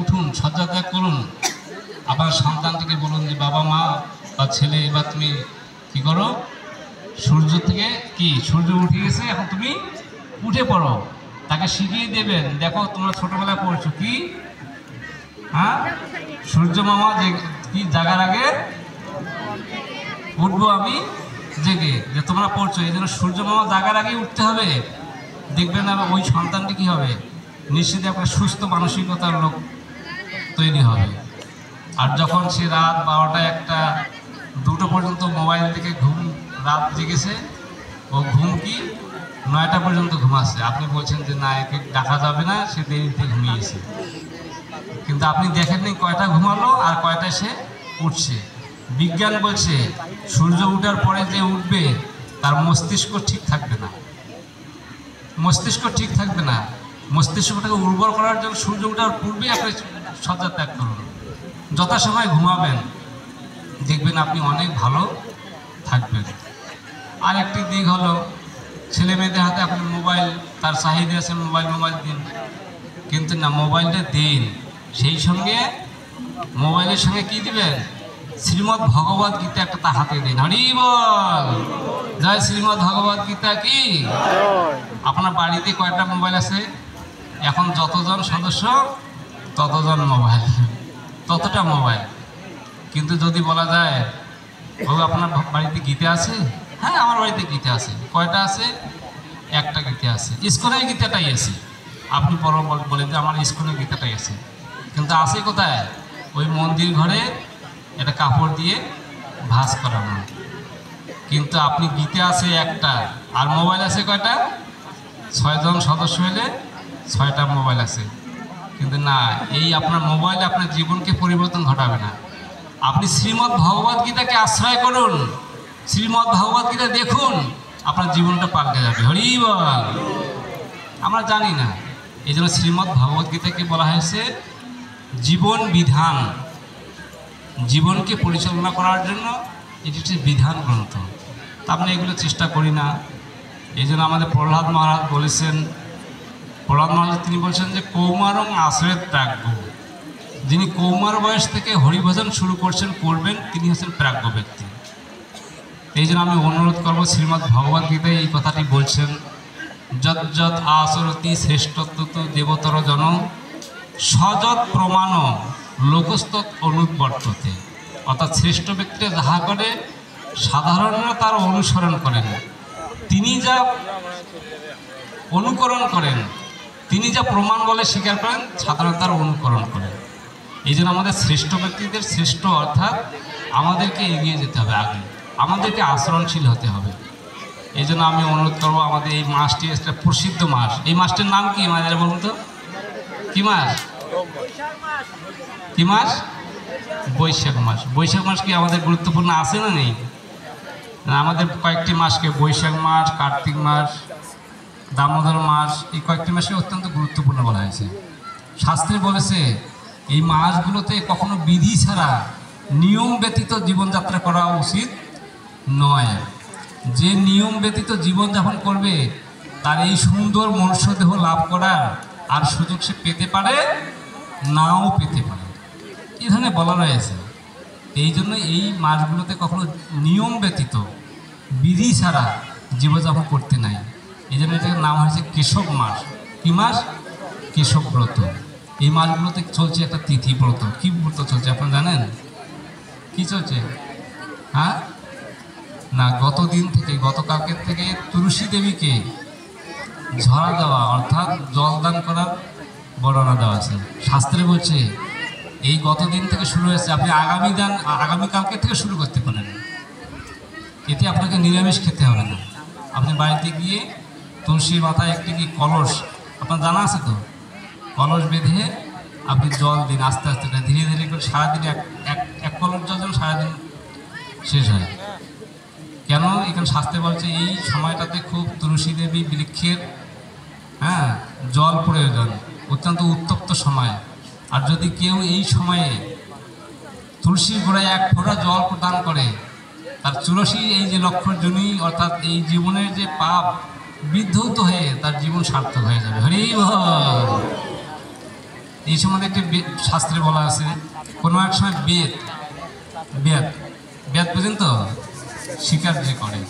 উঠুন, শয্যা ত্যাগ করুন, আবার সন্তানটিকে বলুন যে বাবা মা বা ছেলে এবার তুমি কি করো, সূর্য থেকে সূর্য উঠে গেছে, এখন তুমি উঠে পড়ো। তাকে শিখিয়ে দেবেন, দেখো তোমরা ছোটবেলায় পড়ছো কি, হ্যাঁ, সূর্য মামা যে কি জাগার আগে উঠবো আমি জেগে, যে তোমরা পড়ছো, এই জন্য সূর্য মামা জাগার আগে উঠতে হবে। দেখবেন না ওই সন্তানটি কি হবে, নিশ্চিত একটা সুস্থ মানসিকতার লোক তৈরি হবে। আর যখন সে রাত 12টা 1টা 2টো পর্যন্ত মোবাইল থেকে রাত জেগেছে, ও ঘুম কি 9টা পর্যন্ত ঘুমাচ্ছে, আপনি বলছেন যে না একে ডাকা যাবে না, সে দেরিতে ঘুমিয়েছে, কিন্তু আপনি দেখেননি কয়টা ঘুমালো আর কয়টা সে উঠছে। বিজ্ঞান বলছে সূর্য ওঠার পরে যে উঠবে তার মস্তিষ্ক ঠিক থাকবে না, মস্তিষ্ক ঠিক থাকবে না। মস্তিষ্কটাকে উর্বর করার জন্য সূর্য ওঠার পূর্বে আপনি শয্যা ত্যাগ করুন, যথাসময় ঘুমাবেন, দেখবেন আপনি অনেক ভালো থাকবেন। আর একটি দিক হলো ছেলে মেয়েদের হাতে আপনি মোবাইল, তার চাহিদা আছে মোবাইল দিন, কিন্তু না মোবাইলটা দিন, সেই সঙ্গে মোবাইলের সঙ্গে কি দিবেন, শ্রীমদ্ ভগবদ গীতা একটা তার হাতে দিন। হরি বল জয় শ্রীমদ্ ভগবদ গীতা কি। আপনার বাড়িতে কয়টা মোবাইল আছে, এখন যতজন সদস্য ততজন মোবাইল, ততটা মোবাইল। কিন্তু যদি বলা যায় ও আপনার বাড়িতে গীতা আছে, হ্যাঁ আমার বাড়িতে গীতা আছে, কয়টা আছে, একটা গীতা আছে, ইস্কনের গীতাটাই আছে। আপনি পরে বলেন যে আমার ইস্কনের গীতাটাই আছে, কিন্তু আছে কোথায়, ওই মন্দির ঘরে একটা কাপড় দিয়ে ভাঁজ করানো। কিন্তু আপনি গীতা আছে একটা, আর মোবাইল আছে কয়টা, 6 জন সদস্য হলে 6টা মোবাইল আছে। কিন্তু না, এই আপনার মোবাইল আপনার জীবনকে পরিবর্তন ঘটাবে না। আপনি শ্রীমদ্ ভগবদ গীতাকে আশ্রয় করুন, শ্রীমদ্ ভগবদ গীতা দেখুন, আপনার জীবনটা পাল্টে যাবে। হরি বল। আমরা জানি না, এই জন্য শ্রীমদ্ ভগবদ গীতাকে বলা হয়েছে জীবন বিধান, জীবনকে পরিচালনা করার জন্য এটি একটি বিধান গ্রন্থ। তা আমরা এগুলো চেষ্টা করি না। এই জন্য আমাদের প্রহ্লাদ মহারাজ বলেছেন, প্রহ্লাদ মহারাজ তিনি বলছেন যে কৌমারং আশ্রয়ের প্রাজ্ঞ, যিনি কৌমার বয়স থেকে হরিভজন শুরু করবেন তিনি হচ্ছেন প্রাজ্ঞ ব্যক্তি। এই জন্য আমি অনুরোধ করব, শ্রীমদ্ ভগবদ গীতায় এই কথাটি বলছেন, যৎ যৎ আচরতি শ্রেষ্ঠত্ব দেবতর জন সযৎ প্রমাণ লোকস্তৎ অনুবর্ততে। অর্থাৎ শ্রেষ্ঠ ব্যক্তিরা যাহা করে সাধারণরা তার অনুসরণ করেন, তিনি যা অনুকরণ করেন, তিনি যা প্রমাণ বলে স্বীকার করেন, সাধারণ তার অনুকরণ করেন। এই জন্য আমাদের শ্রেষ্ঠ ব্যক্তিদের শ্রেষ্ঠ, অর্থাৎ আমাদেরকে এগিয়ে যেতে হবে, আগে আমাদেরকে আচরণশীল হতে হবে। এই জন্য আমি অনুরোধ করবো, আমাদের এই মাসটি একটা প্রসিদ্ধ মাস। এই মাসটির নাম কি আমাদের বলুন তো, কি মাস, কি মাস, বৈশাখ মাস। বৈশাখ মাস কি আমাদের গুরুত্বপূর্ণ আছে না নেই? আমাদের কয়েকটি মাসকে, বৈশাখ মাস, কার্তিক মাস, দামোদর মাস, এই কয়েকটি মাসকে অত্যন্ত গুরুত্বপূর্ণ বলা হয়েছে। শাস্ত্রে বলেছে এই মাসগুলোতে কখনো বিধি ছাড়া নিয়ম ব্যতীত জীবনযাত্রা করা উচিত নয়। যে নিয়ম ব্যতীত জীবনযাপন করবে তার এই সুন্দর মনুষ্যদেহ লাভ করার আর সুযোগ সে পেতে পারে, নাও পেতে পারে, এই ধরনের বলা রয়েছে। এই জন্য এই মাসগুলোতে কখনো নিয়ম ব্যতীত বিধি ছাড়া জীবনযাপন করতে নাই। এই জন্য এটার নাম হয়েছে কেশব মাস। কি মাস? কেশব ব্রত। এই মাসগুলোতে চলছে একটা তিথি ব্রত। কি ব্রত চলছে আপনারা জানেন? কি চলছে? হ্যাঁ না, গতকালকের থেকে তুলসী দেবীকে ঝরা দেওয়া, অর্থাৎ জল দান করার বর্ণনা দেওয়া আছে। শাস্ত্রে বলছে এই গতদিন থেকে শুরু হয়েছে, আপনি আগামীকালকে থেকে শুরু করতে পারেন। এতে আপনাকে নিরামিষ খেতে হবে না। আপনি বাড়িতে গিয়ে তুলসীর মাথায় একটি কলস, আপনার জানা আছে তো, কলস বেঁধে আপনি জল দিন, আস্তে আস্তে ধীরে ধীরে করে সারাদিন এক কলস জল যেন সারাদিন শেষ হয়। কেন? এখানে শাস্ত্রে বলছে এই সময়টাতে খুব তুলসী দেবী বৃক্ষের জল প্রয়োজন, অত্যন্ত উত্তপ্ত সময়। আর যদি কেউ এই সময়ে তুলসীর গোড়ায় 1 ফোঁটা জল প্রদান করে, তার তুলসী এই যে লক্ষ্যজনী, অর্থাৎ এই জীবনের যে পাপ বিদ্ধৌত হয়ে তার জীবন সার্থক হয়ে যাবে। হরি বল। এই সম্বন্ধে একটি শাস্ত্রে বলা আছে, কোনো এক সময় বেদ বুঝেন তো, শিকার যে করে,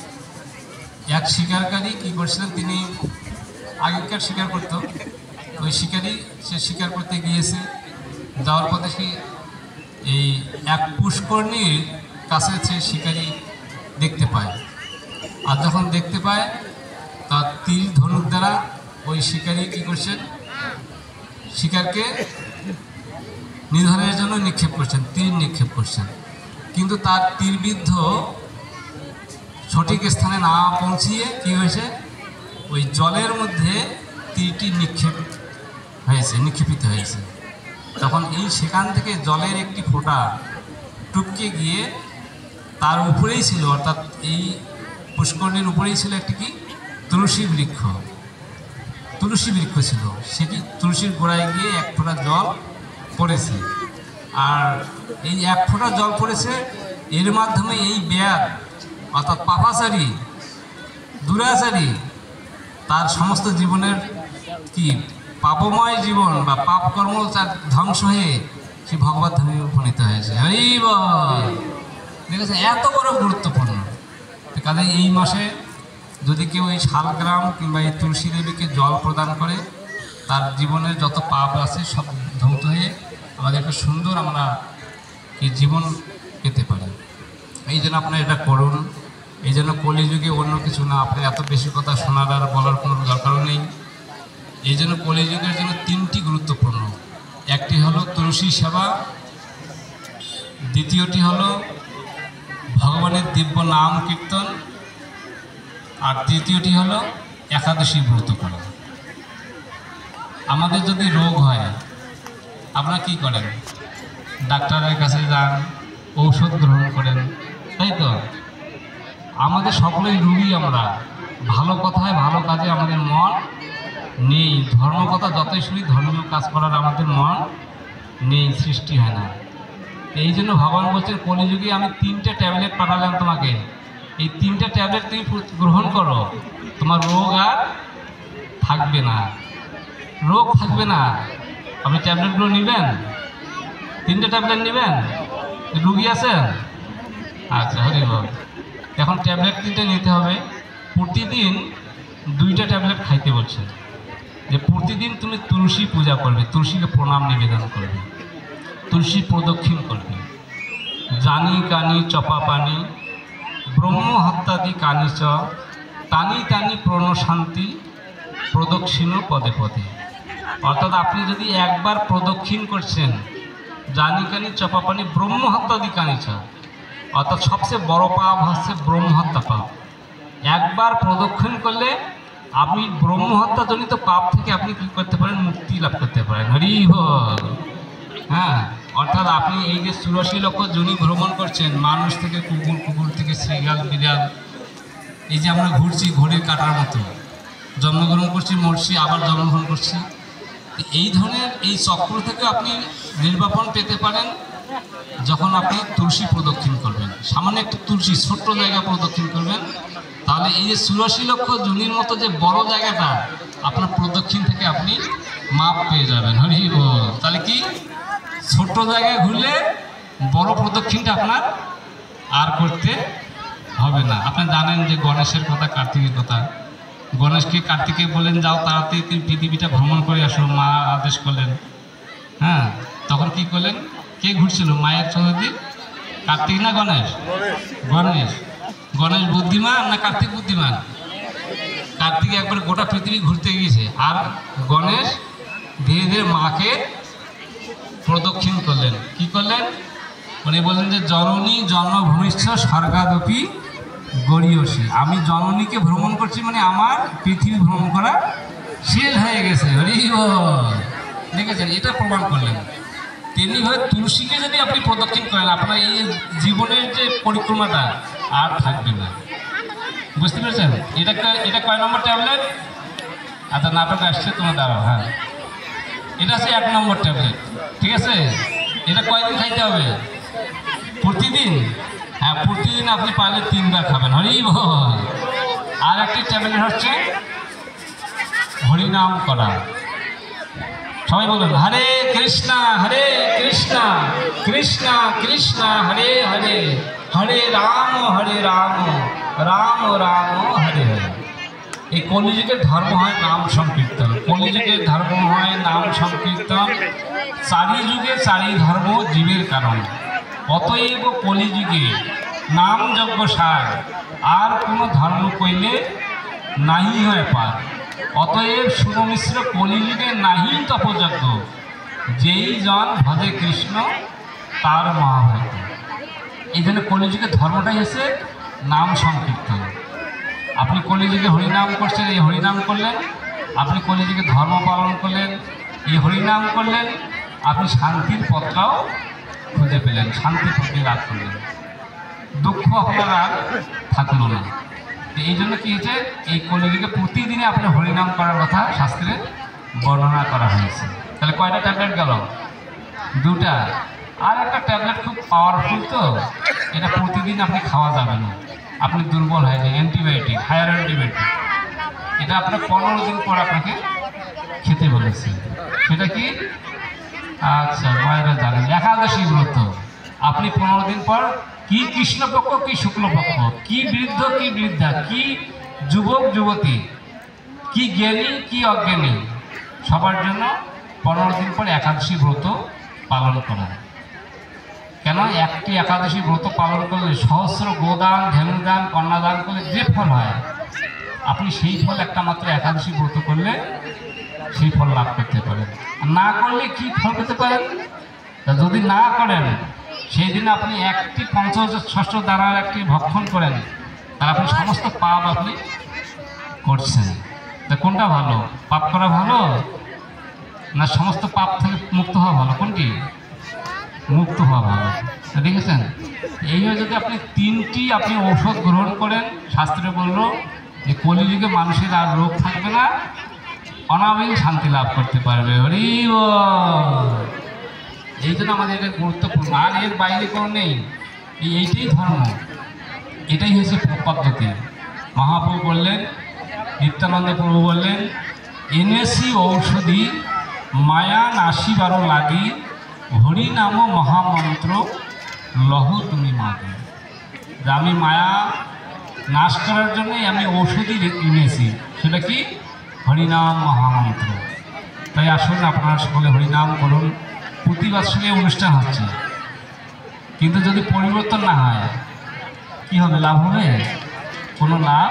এক শিকারকারী কী করছিলেন, তিনি আগেকার শিকার করত, ওই শিকারী সে শিকার করতে গিয়েছে, যাওয়ার পথে সে এই এক পুষ্করণীর কাছে সে শিকারী দেখতে পায়। আর যখন দেখতে পায় তার তীর ধনুক দ্বারা ওই শিকারী কী করছেন, শিকারকে নিধনের জন্য নিক্ষেপ করছেন, তীর নিক্ষেপ করছেন, কিন্তু তার তীরবিদ্ধ সঠিক স্থানে না পৌঁছিয়ে কী হয়েছে, ওই জলের মধ্যে তীরটি নিক্ষেপিত হয়েছে। তখন সেখান থেকে জলের একটি ফোঁটা টুপকে গিয়ে তার উপরেই ছিল, অর্থাৎ এই পুষ্করণীর উপরেই ছিল একটি কি তুলসী বৃক্ষ ছিল, সে কি তুলসীর গোড়ায় গিয়ে এক ফোঁটা জল পড়েছে। আর এই এক ফোঁটা জল পড়েছে, এর মাধ্যমে এই ব্যাধ অর্থাৎ পাপাচারী দুরাচারী তার সমস্ত জীবনের কি পাপময় জীবন বা পাপ কর্ম তার ধ্বংস হয়ে সে ভগবত ধামে উপনীত হয়েছে। দেখেছে এত বড় গুরুত্বপূর্ণ। কাজে এই মাসে যদি কেউ এই শালগ্রাম কিংবা এই তুলসী দেবীকে জল প্রদান করে, তার জীবনের যত পাপ আছে সব ধৌত হয়ে আমাদের একটা সুন্দর আমরা এই জীবন পেতে পারি। এই জন্য আপনারা এটা করুন। এই জন্য কলিযুগে অন্য কিছু না, আপনি এত বেশি কথা শোনার আর বলার কোনো দরকারও নেই। এই জন্য কলিযুগের জন্য 3টি গুরুত্বপূর্ণ। একটি হলো তুলসী সেবা, দ্বিতীয়টি হলো ভগবানের দিব্য নাম কীর্তন, আর তৃতীয়টি হলো একাদশী ব্রত করা। আমাদের যদি রোগ হয় আপনারা কী করেন, ডাক্তারের কাছে যান, ঔষধ গ্রহণ করেন, তাই তো? আমাদের সকলেই রোগী, আমরা ভালো কথায় ভালো কাজে আমাদের মন নেই। ধর্মকথা যতই শুনি, ধর্মীয় কাজ করার আমাদের মন নেই, সৃষ্টি হয় না। এই জন্য ভগবান বলছেন কলিযুগে আমি 3টে ট্যাবলেট পাঠালাম তোমাকে, এই 3টে ট্যাবলেট তুমি গ্রহণ করো, তোমার রোগ আর থাকবে না, রোগ থাকবে না। আপনি ট্যাবলেটগুলো নেবেন, 3টে ট্যাবলেট নেবেন। রুগী আছেন? আচ্ছা, হরি বল। এখন ট্যাবলেট 3টে নিতে হবে, প্রতিদিন 2টা ট্যাবলেট খাইতে বলছে। যে প্রতিদিন তুমি তুলসী পূজা করবে, তুলসীকে প্রণাম নিবেদন করবে, তুলসী প্রদক্ষিণ করবে। জানি কানি চপা পানি ব্রহ্ম হত্যাদি কানি চ টানি টানি প্রণশান্তি প্রদক্ষিণ পদে পদে। অর্থাৎ আপনি যদি একবার প্রদক্ষিণ করছেন, জানি কানি চপা পানি ব্রহ্ম হত্যাদি কানি চ, অর্থাৎ সবচেয়ে বড় পাপ হচ্ছে ব্রহ্মহত্যা পাপ। একবার প্রদক্ষিণ করলে আপনি ব্রহ্মহত্যাজনিত পাপ থেকে আপনি কী করতে পারেন, মুক্তি লাভ করতে পারেন। হরি বল। হ্যাঁ, অর্থাৎ আপনি এই যে 84 লক্ষ যোনি ভ্রমণ করছেন, মানুষ থেকে কুকুর, কুকুর থেকে শ্রীগাল, বিড়াল, এই যে আমরা ঘুরছি ঘড়ির কাটার মতো, জন্মগ্রহণ করছি, মরছি, আবার জন্মগ্রহণ করছি, এই ধরনের এই চক্র থেকে আপনি নির্বাপন পেতে পারেন যখন আপনি তুলসী প্রদক্ষিণ করবেন। সামান্য একটু তুলসী ছোট্ট জায়গা প্রদক্ষিণ করবেন, তাহলে এই যে 84 লক্ষ যোনির মতো যে বড় জায়গাটা আপনার প্রদক্ষিণ থেকে আপনি মাপ পেয়ে যাবেন। হরি বল। তাহলে কি ছোট্ট জায়গায় ঘুরলে বড় প্রদক্ষিণটা আপনার আর করতে হবে না। আপনি জানেন যে গণেশের কথা, কার্তিকের কথা। গণেশকে কার্তিকে বলেন যাও তাড়াতাড়ি তুমি পৃথিবীটা ভ্রমণ করে আসো, মা আদেশ করলেন। হ্যাঁ, তখন কি করলেন, কে ঘুরছিল মায়ের চৌধুরী? কার্তিক না গণেশ? গণেশ। গণেশ বুদ্ধিমান না কার্তিক বুদ্ধিমান? কার্তিক একবার গোটা পৃথিবী ঘুরতে গিয়েছে, আর গণেশ ধীরে ধীরে মাকে প্রদক্ষিণ করলেন। কি করলেন? উনি বললেন যে জননী জন্মভূমিষ্ঠ স্বর্গাদপি গড়িয়সী। আমি জননীকে ভ্রমণ করছি, মানে আমার পৃথিবী ভ্রমণ করা শেষ হয়ে গেছে। হরি বল। দেখেছেন, এটা প্রমাণ করলেন। তেমনিভাবে তুলসীকে যদি আপনি প্রদক্ষিণ করেন, আপনার এই জীবনের যে পরিক্রমাটা আর থাকবে না। বুঝতে পেরেছেন? এটা কয় নম্বর ট্যাবলেট? আচ্ছা, নাটক আসছে, তোমার দাঁড়াও। হ্যাঁ, এটা হচ্ছে 1 নম্বর ট্যাবলেট। ঠিক আছে, এটা কয়দিন খাইতে হবে? প্রতিদিন। হ্যাঁ, প্রতিদিন আপনি পারলে 3 বার খাবেন। হরি বল। আর একটি ট্যাবলেট হচ্ছে হরিনাম করা। সবাই বলুন হরে কৃষ্ণ কৃষ্ণ কৃষ্ণ হরে হরে, হরে রাম রাম রাম হরে হরে। এই কলিযুগের ধর্ম হয় নাম সংকীর্তন, কলিযুগের ধর্ম হয় নাম সংকীর্তন। চারি যুগে চারি ধর্ম জীবের কারণ, অতএব কলিযুগে নাম যজ্ঞ সার, আর কোনো ধর্ম কইলে নাহি হয় পার। অতএব সুরমিশ্র কলিযুগে নাহি তপযজ্ঞ, যেই জন ভজে কৃষ্ণ তার মহাভাগ্য। এই জন্য কলিযুগের ধর্মটাই হচ্ছে নাম সংকীর্তন। আপনি কলিযুগে হরিনাম করছেন, এই হরিনাম করলেন, আপনি কলিযুগে ধর্ম পালন করলেন, এই হরিনাম করলেন, আপনি শান্তির পথটাও খুঁজে পেলেন, শান্তি পথে লাভ করলেন, দুঃখ আপনার আর থাকলো না। এই জন্য কী হয়েছে, এই কলিযুগে প্রতিদিনে আপনি হরিনাম করার কথা শাস্ত্রে বর্ণনা করা হয়েছে। তাহলে কয়টা ট্যাবলেট গেল? দুটা। আর একটা ট্যাবলেট খুব পাওয়ারফুল, তো এটা প্রতিদিন আপনি খাওয়া যাবে না, আপনি দুর্বল হয়ে যায়। অ্যান্টিবায়োটিক, হায়ার অ্যান্টিবায়োটিক, এটা আপনার 15 দিন পর আপনাকে খেতে বলেছে। সেটা কি? আচ্ছা, মায়েরা জানেন একাদশী ব্রত। আপনি 15 দিন পর, কি কৃষ্ণপক্ষ কি শুক্লপক্ষ, কি বৃদ্ধ কি বৃদ্ধা, কি যুবক যুবতী, কি জ্ঞানী কি অজ্ঞানী, সবার জন্য 15 দিন পর একাদশী ব্রত পালন করা। কেন? একটি একাদশী ব্রত পালন করলে সহস্র গোদান, ধেনুদান, কন্যাদান করলে যে ফল হয়, আপনি সেই ফল একটা মাত্র একাদশী ব্রত করলে সেই ফল লাভ করতে পারেন। না করলে কি ফল পেতে পারেন? যদি না করেন, সেই দিন আপনি একটি ষষ্ঠ দ্বারার একটি ভক্ষণ করেন, তার আপনি সমস্ত পাপ আপনি করছেন। তা কোনটা ভালো? পাপ করা ভালো না সমস্ত পাপ থেকে মুক্ত হওয়া ভালো? কোনটি? মুক্ত হওয়া ভালো। দেখেছেন, এইভাবে যদি আপনি 3টি আপনি ঔষধ গ্রহণ করেন, শাস্ত্রে বলল যে কলিযুগে মানুষের আর রোগ থাকবে না, অনাবিল শান্তি লাভ করতে পারবে। হরি বল। এই জন্য আমাদের এটা গুরুত্বপূর্ণ, আর এর বাইরে কোনো নেই। এইটাই ধর্ম, এটাই হচ্ছে পদ্ধতি। মহাপ্রভু বললেন, নিত্যানন্দ প্রভু বললেন, এনেছি ঔষধি মায়া নাশিবার লাগি, হরি নাম মহামন্ত্র লহ তুমি মাগি। আমি মায়া নাশ করার জন্যই আমি ঔষধি এনেছি, সেটা কি? হরিনাম মহামন্ত্র। তাই আসুন আপনারা সকলে হরিনাম করুন। প্রতি বছরে অনুষ্ঠান হচ্ছে, কিন্তু যদি পরিবর্তন না হয় কি হবে? লাভ হবে? কোনো লাভ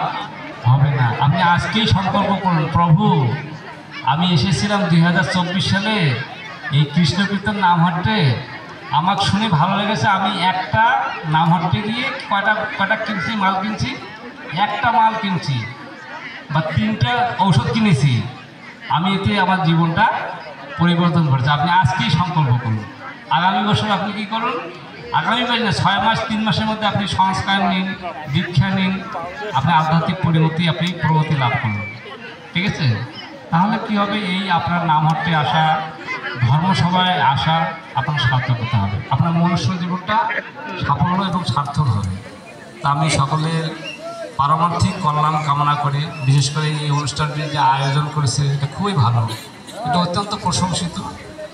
হবে না। আপনি আজকেই সংকল্প করুন, প্রভু আমি এসেছিলাম 2024 সালে এই কৃষ্ণ কীর্তন নামহাট্টে, আমার শুনে ভালো লেগেছে, আমি একটা নামহাট্টে গিয়ে কয়টা কিনছি, মাল কিনছি, একটা মাল কিনছি বা 3টা ঔষধ কিনেছি, আমি এতে আমার জীবনটা পরিবর্তন করেছে। আপনি আজকেই সংকল্প করুন। আগামী বছর আপনি কি করুন? আগামী বছর 6 মাস 3 মাসের মধ্যে আপনি সংস্কার নিন, দীক্ষা নিন, আপনি আধ্যাত্মিক প্রগতি লাভ করুন। ঠিক আছে? তাহলে কি হবে? এই আপনার নামহাট্টে আসা, ধর্মসভায় আসা আপনার সার্থকতা হবে, আপনার মনুষ্য জীবনটা সাফল্য এবং সার্থক হবে। তা আমি সকলের পারমার্থিক কল্যাণ কামনা করে, বিশেষ করে এই অনুষ্ঠানটি যে আয়োজন করেছে এটা খুবই ভালো, এটা অত্যন্ত প্রশংসিত।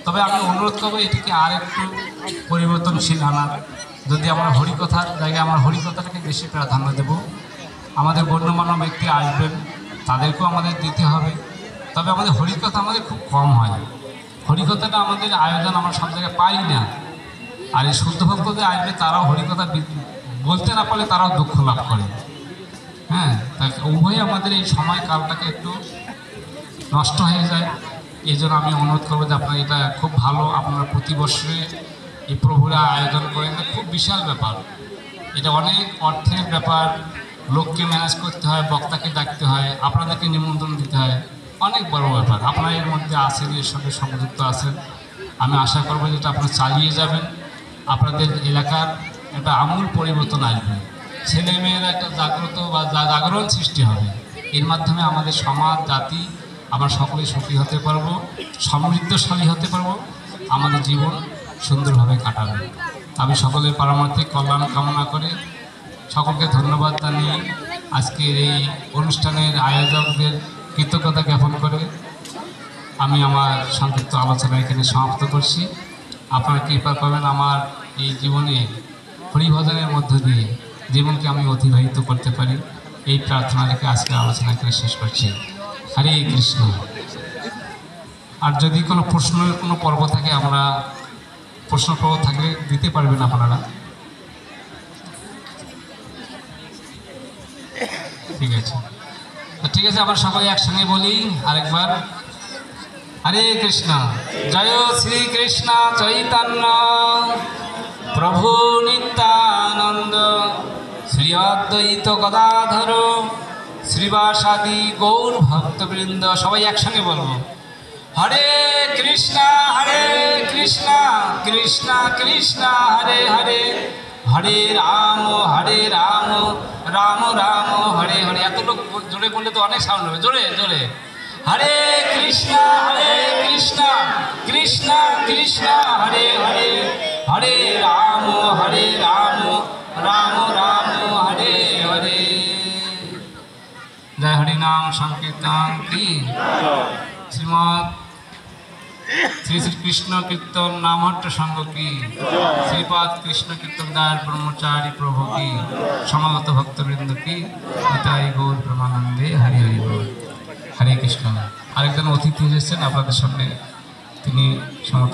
তবে আমি অনুরোধ করবো এটিকে আর একটু পরিবর্তনশীল আনার। যদি আমরা হরিকথার জায়গায় আমরা হরিকথাটাকে বেশি প্রাধান্য দেব। আমাদের গণ্যমান্য ব্যক্তি আসবেন, তাদেরকেও আমাদের দিতে হবে। তবে আমাদের হরিকথা আমাদের খুব কম হয়, হরিকথাটা আমাদের আয়োজন আমরা সব জায়গায় পাই না। আর এই শুদ্ধ ভক্তদের আসবে, তারাও হরিকথা বলতে না পারলে তারাও দুঃখ লাভ করে। হ্যাঁ, তাই উভয়ই আমাদের এই সময়কালটাকে একটু নষ্ট হয়ে যায়। এই জন্য আমি অনুরোধ করবো যে আপনারা এটা খুব ভালো, আপনারা প্রতি বছরে এই প্রভুরা আয়োজন করেন, খুব বিশাল ব্যাপার। এটা অনেক অর্থের ব্যাপার, লোককে ম্যানেজ করতে হয়, বক্তাকে ডাকতে হয়, আপনাদেরকে নিমন্ত্রণ দিতে হয়, অনেক বড় ব্যাপার। আপনারা এর মধ্যে আছেন, এর সঙ্গে সংযুক্ত আছেন। আমি আশা করবো যেটা আপনারা চালিয়ে যাবেন, আপনাদের এলাকার একটা আমূল পরিবর্তন আসবে। ছেলেমেয়েরা একটা জাগ্রত বা জাগরণ সৃষ্টি হবে। এর মাধ্যমে আমাদের সমাজ, জাতি, আমরা সকলে সুখী হতে পারবো, সমৃদ্ধশালী হতে পারবো, আমাদের জীবন সুন্দরভাবে কাটাবে। আমি সকলের পারমার্থিক কল্যাণ কামনা করে সকলকে ধন্যবাদ জানিয়ে আজকের এই অনুষ্ঠানের আয়োজকদের কৃতজ্ঞতা জ্ঞাপন করে আমি আমার সংক্ষিপ্ত আলোচনা এখানে সমাপ্ত করছি। আপনারা কৃপা করবেন আমার এই জীবনে হরিভজনের মধ্য দিয়ে জীবনকে আমি অতিবাহিত করতে পারি, এই প্রার্থনা রেখে আজকের আলোচনা এখানে শেষ করছি। হরে কৃষ্ণ। আর যদি কোনো প্রশ্নের কোনো পর্ব থাকে, আমরা প্রশ্ন পর্ব থাকলে দিতে পারবেন আপনারা। ঠিক আছে, ঠিক আছে, আমরা সবাই একসঙ্গে বলি আরেকবার। হরে কৃষ্ণ। জয় শ্রীকৃষ্ণ চৈতন্য প্রভু নিত্যানন্দ শ্রী অদ্বৈত গদাধর শ্রীবাসাদি গৌর ভক্তবৃন্দ। সবাই একসঙ্গে বলবো হরে কৃষ্ণ কৃষ্ণ কৃষ্ণ হরে হরে, হরে রাম রাম রাম হরে হরে। এত লোক জোরে বললে তো অনেক সাউন্ড হবে, জোরে জোরে। হরে কৃষ্ণ কৃষ্ণ কৃষ্ণ হরে হরে, হরে রাম রাম রাম হরে হরে। জয় হরি নাম সংকীর্তন কি শ্রীমৎ শ্রী শ্রী কৃষ্ণ কীর্তন নামহট্ট সংঘ কি, শ্রীপাদ কৃষ্ণ কীর্তন দাস ব্রহ্মচারী প্রভু কি, সমাগত ভক্তবৃন্দ কি, নিতাই গৌর প্রেমানন্দে হরি হরি বল। হরে কৃষ্ণ। আরেকজন অতিথি এসেছেন আপনাদের সামনে, তিনি সমত